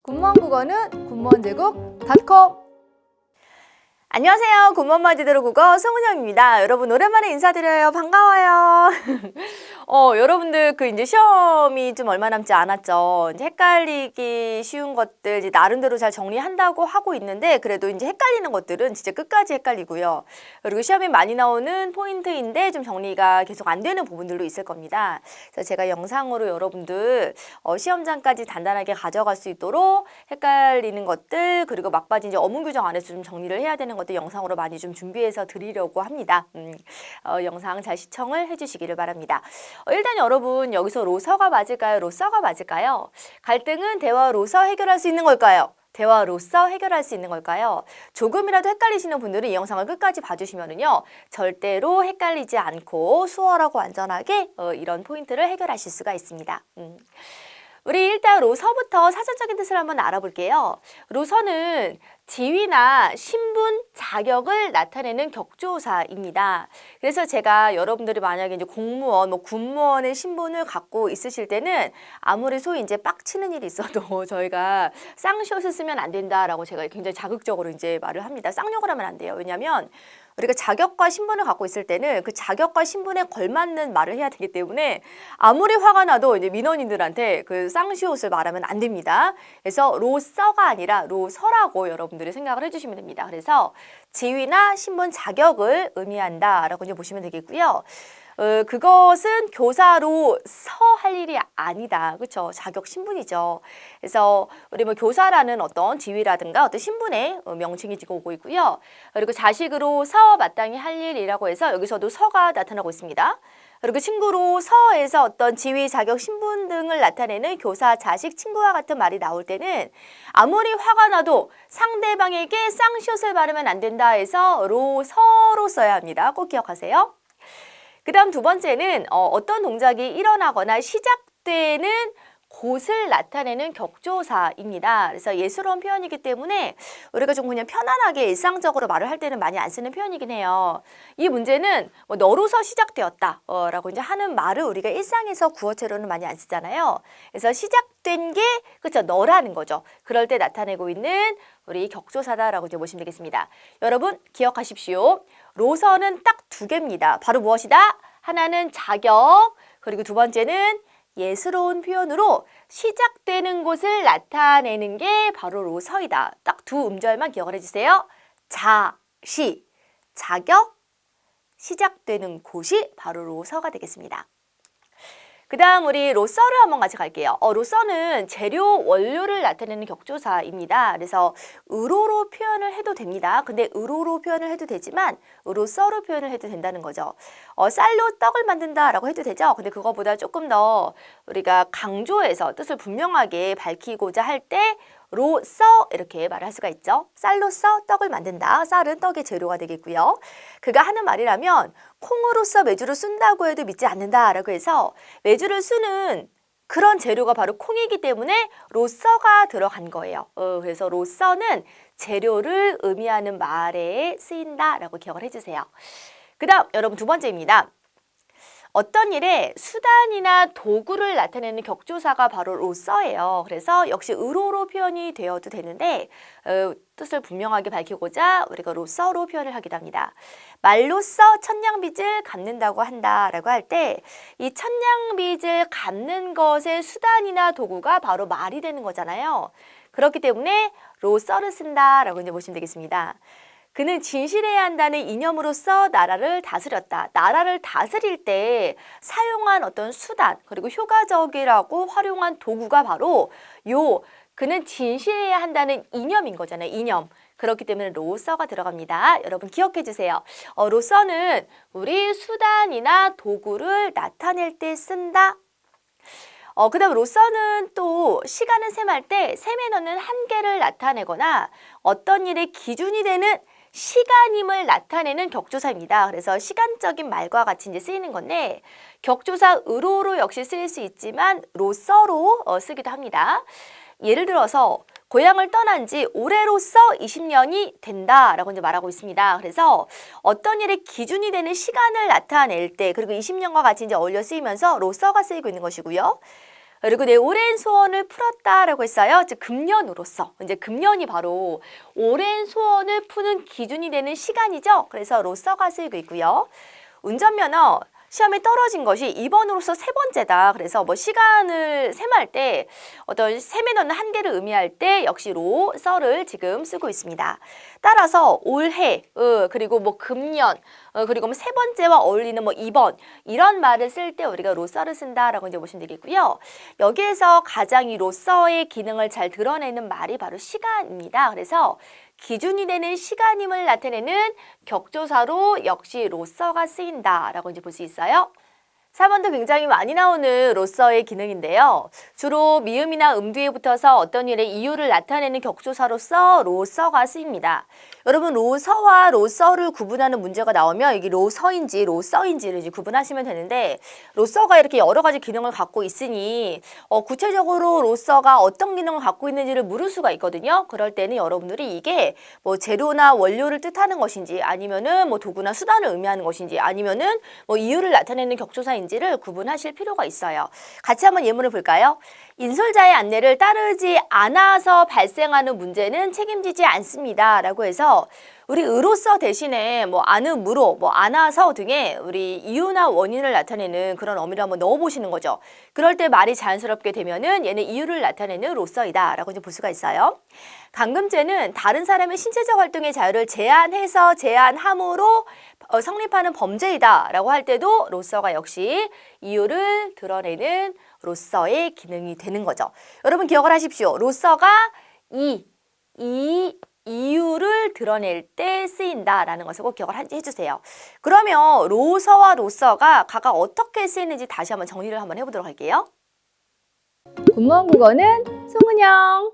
굿모한 국어는 굿모한제국.com. 안녕하세요. 굿모한 제대로 국어 송은영입니다. 여러분 오랜만에 인사드려요. 반가워요. 여러분들 이제 시험이 좀 얼마 남지 않았죠. 이제 헷갈리기 쉬운 것들 이제 나름대로 잘 정리한다고 하고 있는데 그래도 이제 헷갈리는 것들은 진짜 끝까지 헷갈리고요. 그리고 시험에 많이 나오는 포인트인데 좀 정리가 계속 안 되는 부분들도 있을 겁니다. 그래서 제가 영상으로 여러분들 시험장까지 단단하게 가져갈 수 있도록 헷갈리는 것들 그리고 막바지 이제 어문 규정 안에서 좀 정리를 해야 되는 것들 영상으로 많이 좀 준비해서 드리려고 합니다. 영상 잘 시청을 해주시기를 바랍니다. 일단 여러분 여기서 로서가 맞을까요? 로서가 맞을까요? 갈등은 대화로서 해결할 수 있는 걸까요? 대화로서 해결할 수 있는 걸까요? 조금이라도 헷갈리시는 분들은 이 영상을 끝까지 봐주시면은요 절대로 헷갈리지 않고 수월하고 안전하게 이런 포인트를 해결하실 수가 있습니다. 우리 일단 로서부터 사전적인 뜻을 한번 알아볼게요. 로서는 지위나 신분, 자격을 나타내는 격조사입니다. 그래서 제가 여러분들이 만약에 이제 공무원, 군무원의 신분을 갖고 있으실 때는 아무리 소위 이제 빡치는 일이 있어도 저희가 쌍시옷을 쓰면 안 된다라고 제가 굉장히 자극적으로 이제 말을 합니다. 쌍욕을 하면 안 돼요. 왜냐하면 우리가 자격과 신분을 갖고 있을 때는 그 자격과 신분에 걸맞는 말을 해야 되기 때문에 아무리 화가 나도 이제 민원인들한테 그 쌍시옷을 말하면 안 됩니다. 그래서 로서가 아니라 로서라고 여러분들이 생각을 해주시면 됩니다. 그래서 지위나 신분 자격을 의미한다라고 이제 보시면 되겠고요. 그것은 교사로서 할 일이 아니다. 그렇죠? 자격 신분이죠. 그래서 우리 교사라는 어떤 지위라든가 어떤 신분의 명칭이 지금 오고 있고요. 그리고 자식으로서 마땅히 할 일이라고 해서 여기서도 서가 나타나고 있습니다. 그리고 친구로서에서 어떤 지위, 자격, 신분 등을 나타내는 교사, 자식, 친구와 같은 말이 나올 때는 아무리 화가 나도 상대방에게 쌍시옷을 바르면 안 된다 해서 로서로 써야 합니다. 꼭 기억하세요. 그 다음 두 번째는 어떤 동작이 일어나거나 시작되는 곳을 나타내는 격조사입니다. 그래서 예스러운 표현이기 때문에 우리가 좀 그냥 편안하게 일상적으로 말을 할 때는 많이 안 쓰는 표현이긴 해요. 이 문제는 너로서 시작되었다 라고 이제 하는 말을 우리가 일상에서 구어체로는 많이 안 쓰잖아요. 그래서 시작된 게 그렇죠, 너라는 거죠. 그럴 때 나타내고 있는 우리 격조사다라고 이제 보시면 되겠습니다. 여러분 기억하십시오. 로서는 딱 두 개입니다. 바로 무엇이다? 하나는 자격, 그리고 두 번째는 예스러운 표현으로 시작되는 곳을 나타내는 게 바로 로서이다. 딱 두 음절만 기억을 해주세요. 시, 자격, 시작되는 곳이 바로 로서가 되겠습니다. 그 다음 우리 로서를 한번 같이 갈게요. 로서는 재료, 원료를 나타내는 격조사입니다. 그래서 으로로 표현을 해도 됩니다. 근데 으로로 표현을 해도 되지만 으로서로 표현을 해도 된다는 거죠. 쌀로 떡을 만든다라고 해도 되죠. 근데 그거보다 조금 더 우리가 강조해서 뜻을 분명하게 밝히고자 할 때 로서 이렇게 말을 할 수가 있죠. 쌀로써 떡을 만든다. 쌀은 떡의 재료가 되겠고요. 그가 하는 말이라면 콩으로써 메주를 쓴다고 해도 믿지 않는다라고 해서 메주를 쓰는 그런 재료가 바로 콩이기 때문에 로서가 들어간 거예요. 그래서 로서는 재료를 의미하는 말에 쓰인다라고 기억을 해주세요. 그 다음 여러분 두 번째입니다. 어떤 일에 수단이나 도구를 나타내는 격조사가 바로 로서예요. 그래서 역시 으로로 표현이 되어도 되는데 뜻을 분명하게 밝히고자 우리가 로서로 표현을 하기도 합니다. 말로써 천냥빚을 갚는다고 한다라고 할 때 이 천냥빚을 갚는 것의 수단이나 도구가 바로 말이 되는 거잖아요. 그렇기 때문에 로서를 쓴다라고 이제 보시면 되겠습니다. 그는 진실해야 한다는 이념으로써 나라를 다스렸다. 나라를 다스릴 때 사용한 어떤 수단 그리고 효과적이라고 활용한 도구가 바로 그는 진실해야 한다는 이념인 거잖아요. 이념. 그렇기 때문에 로서가 들어갑니다. 여러분 기억해 주세요. 로서는 우리 수단이나 도구를 나타낼 때 쓴다. 그 다음 로서는 또 시간을 셈할 때 셈에 넣는 한계를 나타내거나 어떤 일의 기준이 되는 시간임을 나타내는 격조사입니다. 그래서 시간적인 말과 같이 이제 쓰이는 건데 격조사 으로로 역시 쓰일 수 있지만 로서로 쓰기도 합니다. 예를 들어서 고향을 떠난 지 올해로서 20년이 된다라고 이제 말하고 있습니다. 그래서 어떤 일의 기준이 되는 시간을 나타낼 때 그리고 20년과 같이 이제 어울려 쓰이면서 로서가 쓰이고 있는 것이고요. 그리고 내 오랜 소원을 풀었다라고 했어요. 즉 금년으로서 이제 금년이 바로 오랜 소원을 푸는 기준이 되는 시간이죠. 그래서 로서가 쓰이고 있고요. 운전면허 시험에 떨어진 것이 이번으로서 세 번째다. 그래서 뭐 시간을 셈할 때 어떤 셈에 넣는 한계를 의미할 때 역시 로서를 지금 쓰고 있습니다. 따라서 올해, 그리고 뭐 금년, 그리고 뭐 세 번째와 어울리는 뭐 이번 이런 말을 쓸 때 우리가 로서를 쓴다라고 이제 보시면 되겠고요. 여기에서 가장 이 로서의 기능을 잘 드러내는 말이 바로 시간입니다. 그래서 기준이 되는 시간임을 나타내는 격조사로 역시 로서가 쓰인다라고 이제 볼 수 있어요. 4번도 굉장히 많이 나오는 로서의 기능인데요. 주로 미음이나 뒤에 붙어서 어떤 일의 이유를 나타내는 격조사로서 로서가 쓰입니다. 여러분 로서와 로서를 구분하는 문제가 나오면 이게 로서인지 로서인지를 이제 구분하시면 되는데 로서가 이렇게 여러 가지 기능을 갖고 있으니 구체적으로 로서가 어떤 기능을 갖고 있는지를 물을 수가 있거든요. 그럴 때는 여러분들이 이게 뭐 재료나 원료를 뜻하는 것인지 아니면은 뭐 도구나 수단을 의미하는 것인지 아니면은 뭐 이유를 나타내는 격조사인지를 구분하실 필요가 있어요. 같이 한번 예문을 볼까요? 인솔자의 안내를 따르지 않아서 발생하는 문제는 책임지지 않습니다. 라고 해서 우리 의로서 대신에 뭐 안음으로, 뭐 안아서 등의 우리 이유나 원인을 나타내는 그런 어미를 한번 넣어보시는 거죠. 그럴 때 말이 자연스럽게 되면은 얘는 이유를 나타내는 로서이다. 라고 이제 볼 수가 있어요. 감금죄는 다른 사람의 신체적 활동의 자유를 제한해서 제한함으로 성립하는 범죄이다. 라고 할 때도 로서가 역시 이유를 드러내는 로서의 기능이 되는 거죠. 여러분 기억을 하십시오. 로서가 이유를 드러낼 때 쓰인다라는 것을 꼭 기억을 해주세요. 그러면 로서와 로서가 각각 어떻게 쓰이는지 다시 한번 정리를 한번 해보도록 할게요. 군무원 국어는 송은영.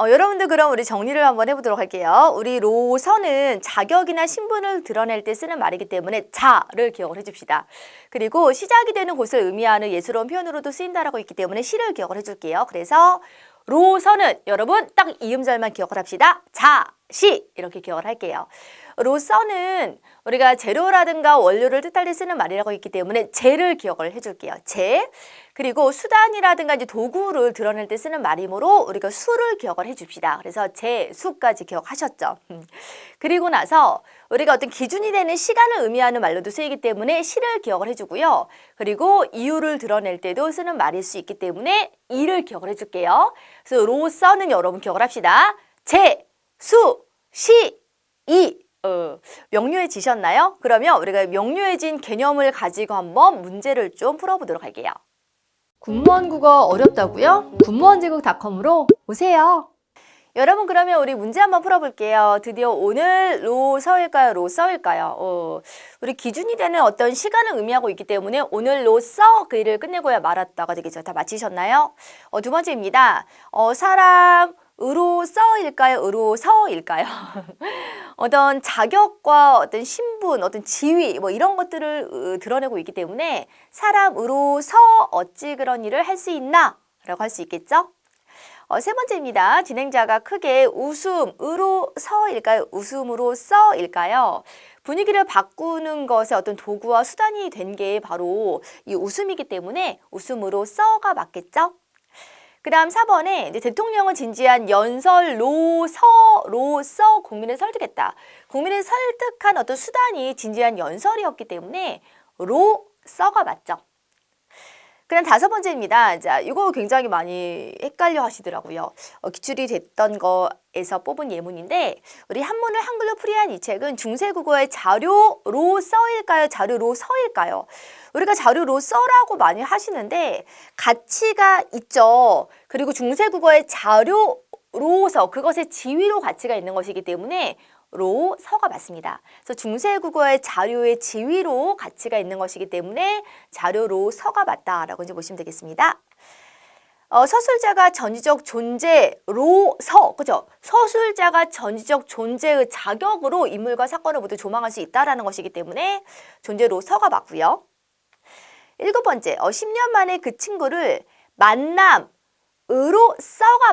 여러분들 그럼 우리 정리를 한번 해보도록 할게요. 우리 로서는 자격이나 신분을 드러낼 때 쓰는 말이기 때문에 자를 기억을 해줍시다. 그리고 시작이 되는 곳을 의미하는 예스러운 표현으로도 쓰인다라고 있기 때문에 시를 기억을 해줄게요. 그래서 로서는 여러분 딱 이음절만 기억을 합시다. 자, 시 이렇게 기억을 할게요. 로서는 우리가 재료라든가 원료를 뜻할 때 쓰는 말이라고 있기 때문에 재를 기억을 해줄게요. 재. 그리고 수단이라든가 이제 도구를 드러낼 때 쓰는 말이므로 우리가 수를 기억을 해줍시다. 그래서 재, 수까지 기억하셨죠. 그리고 나서 우리가 어떤 기준이 되는 시간을 의미하는 말로도 쓰이기 때문에 시를 기억을 해주고요. 그리고 이유를 드러낼 때도 쓰는 말일 수 있기 때문에 이를 기억을 해줄게요. 그래서 로서는 여러분 기억을 합시다. 재, 수, 시, 이. 명료해지셨나요? 그러면 우리가 명료해진 개념을 가지고 한번 문제를 좀 풀어보도록 할게요. 군무원 국어 어렵다고요? 군무원제국닷컴으로 오세요. 여러분 그러면 우리 문제 한번 풀어볼게요. 드디어 오늘 로서일까요? 로서일까요? 우리 기준이 되는 어떤 시간을 의미하고 있기 때문에 오늘 로서 그 일을 끝내고야 말았다가 되겠죠. 다 마치셨나요? 두 번째입니다. 사람 의로서일까요? 의로서일까요? 어떤 자격과 어떤 신분, 어떤 지위 뭐 이런 것들을 드러내고 있기 때문에 사람 의로서 어찌 그런 일을 할 수 있나? 라고 할 수 있겠죠? 세 번째입니다. 진행자가 크게 웃음으로서일까요? 웃음으로서일까요? 분위기를 바꾸는 것에 어떤 도구와 수단이 된 게 바로 이 웃음이기 때문에 웃음으로서가 맞겠죠? 그 다음 4번에 이제 대통령은 진지한 연설로서 국민을 설득했다. 국민을 설득한 어떤 수단이 진지한 연설이었기 때문에 로서가 맞죠. 그 다음 5번째입니다. 자, 이거 굉장히 많이 헷갈려 하시더라고요. 기출이 됐던 거에서 뽑은 예문인데 우리 한문을 한글로 풀이한 이 책은 중세국어의 자료로서일까요? 자료로서일까요? 우리가 자료로서라고 많이 하시는데 가치가 있죠. 그리고 중세국어의 자료로서 그것의 지위로 가치가 있는 것이기 때문에 로서가 맞습니다. 그래서 중세국어의 자료의 지위로 가치가 있는 것이기 때문에 자료로서가 맞다라고 이제 보시면 되겠습니다. 서술자가 전지적 존재로서, 그죠? 서술자가 전지적 존재의 자격으로 인물과 사건을 모두 조망할 수 있다라는 것이기 때문에 존재로서가 맞고요. 7번째, 10년 만에 그 친구를 만남으로서가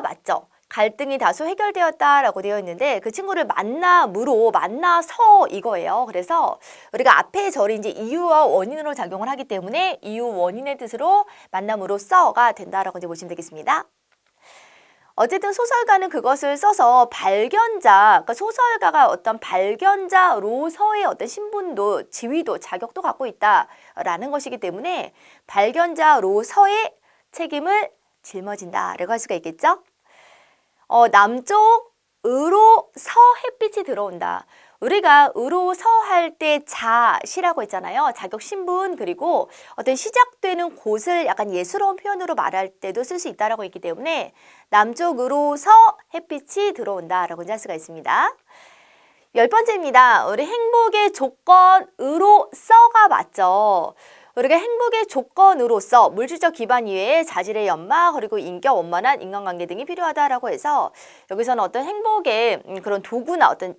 맞죠? 갈등이 다소 해결되었다라고 되어 있는데 그 친구를 만남으로 만나서 이거예요. 그래서 우리가 앞에 절이 이제 이유와 원인으로 작용을 하기 때문에 이유 원인의 뜻으로 만남으로써가 된다라고 이제 보시면 되겠습니다. 어쨌든 소설가는 그것을 써서 발견자, 그러니까 소설가가 어떤 발견자로서의 어떤 신분도, 지위도, 자격도 갖고 있다라는 것이기 때문에 발견자로서의 책임을 짊어진다라고 할 수가 있겠죠. 남쪽으로서 햇빛이 들어온다. 우리가 으로서 할 때 자시라고 했잖아요. 자격 신분 그리고 어떤 시작되는 곳을 약간 예스러운 표현으로 말할 때도 쓸 수 있다라고 했기 때문에 남쪽으로서 햇빛이 들어온다라고 할 수가 있습니다. 10번째입니다. 우리 행복의 조건으로서가 맞죠. 우리가 행복의 조건으로서 물질적 기반 이외에 자질의 연마 그리고 인격 원만한 인간관계 등이 필요하다라고 해서 여기서는 어떤 행복의 그런 도구나 어떤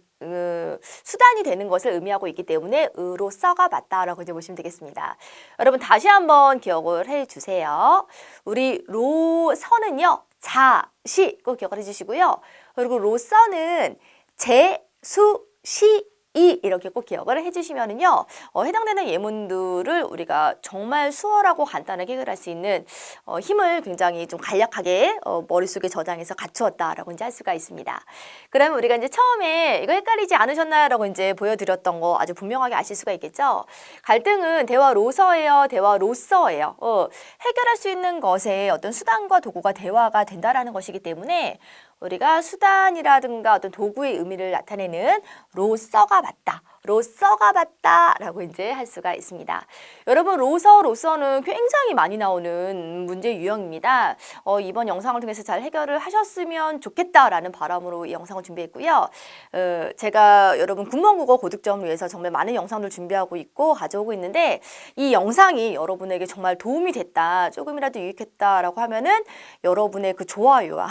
수단이 되는 것을 의미하고 있기 때문에 으로서가 맞다라고 이제 보시면 되겠습니다. 여러분 다시 한번 기억을 해주세요. 우리 로서는요 자시 꼭 기억을 해주시고요. 그리고 로서는 제수시 이렇게 꼭 기억을 해주시면은요 해당되는 예문들을 우리가 정말 수월하고 간단하게 해결할 수 있는 힘을 굉장히 좀 간략하게 머릿속에 저장해서 갖추었다라고 이제 할 수가 있습니다. 그러면 우리가 이제 처음에 이거 헷갈리지 않으셨나요라고 이제 보여드렸던 거 아주 분명하게 아실 수가 있겠죠. 갈등은 대화로서예요, 대화로서예요. 해결할 수 있는 것에 어떤 수단과 도구가 대화가 된다라는 것이기 때문에 우리가 수단이라든가 어떤 도구의 의미를 나타내는 로서가 맞다. 로서가 맞다라고 이제 할 수가 있습니다. 여러분 로서는 굉장히 많이 나오는 문제 유형입니다. 이번 영상을 통해서 잘 해결을 하셨으면 좋겠다라는 바람으로 이 영상을 준비했고요. 제가 여러분 군무원국어 고득점을 위해서 정말 많은 영상을 준비하고 있고 가져오고 있는데 이 영상이 여러분에게 정말 도움이 됐다, 조금이라도 유익했다라고 하면은 여러분의 그 좋아요와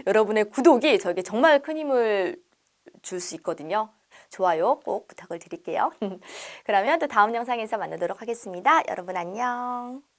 여러분의 구독이 저에게 정말 큰 힘을 줄 수 있거든요. 좋아요 꼭 부탁을 드릴게요. 그러면 또 다음 영상에서 만나도록 하겠습니다. 여러분 안녕.